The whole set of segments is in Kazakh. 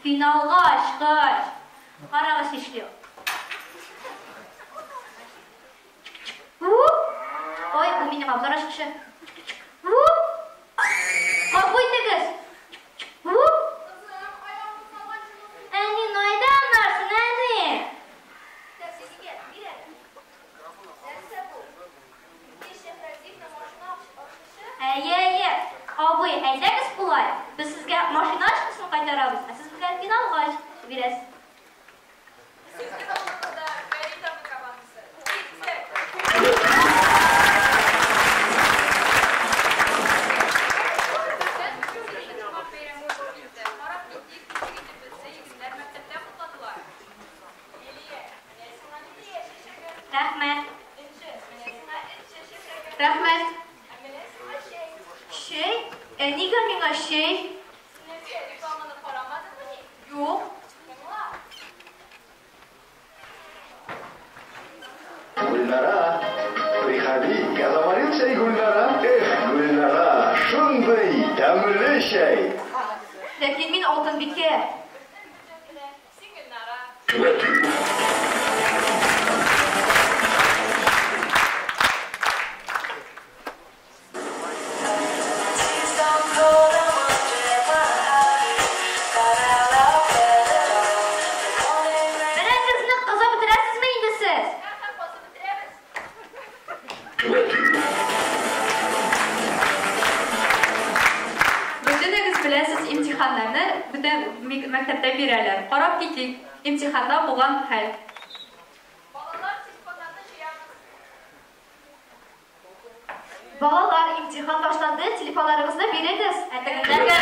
Finalga çıkış. Qarağız işliyor. Oy, bu benim abzar aşkışı. Kapıyı kız. Әне, найда анарсың, әне? Әйе, абый, әйдәгіз бұлай. Біз сізге машина ашқысын қайтарабыз. Сіз бізге финалға ашқышы бересіз. Рәхмәт. Нигә миңа шей? Юк. Гөлнара, приходи, я заварил чай, Гөлнара. Эх, Гөлнара, шундый тәмле чай. Ләкин мин Алтынбикә. Білесіз, имтиханларны бүтін мәктәптә бирәләр. Қарап кетик, имтиханда болған хәл. Балалар, имтихан башланды, телефонларыңызны бирегез. Әтегендәге.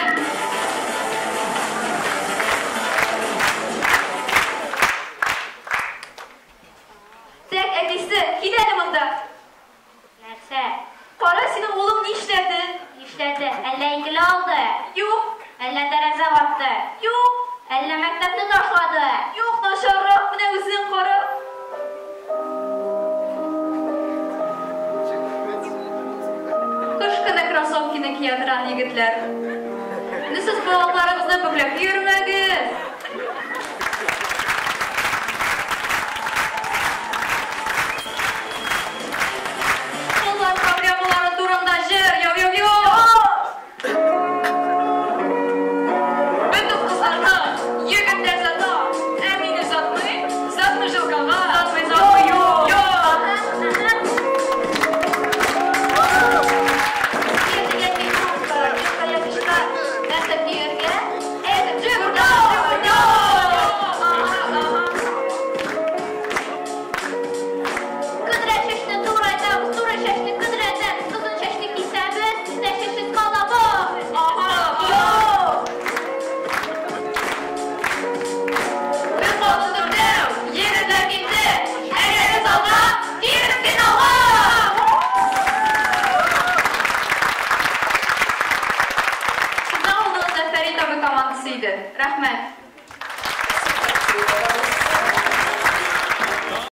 Тәк, әкесі, кидәлі мұнда. Нәрсә? Қара, сенің олың не ішләді? İşledi. Әллә икеле алды? Юк. Әллә тәрәзә ватты? Юк. Әллә мәктәпне ташлады? Юк, начаррак, менә үзең кара. Кыш көне кроссовканы кия торган егетләр. Сез балаларыгызны бөкләп йөрмәгез. Рәхмәт.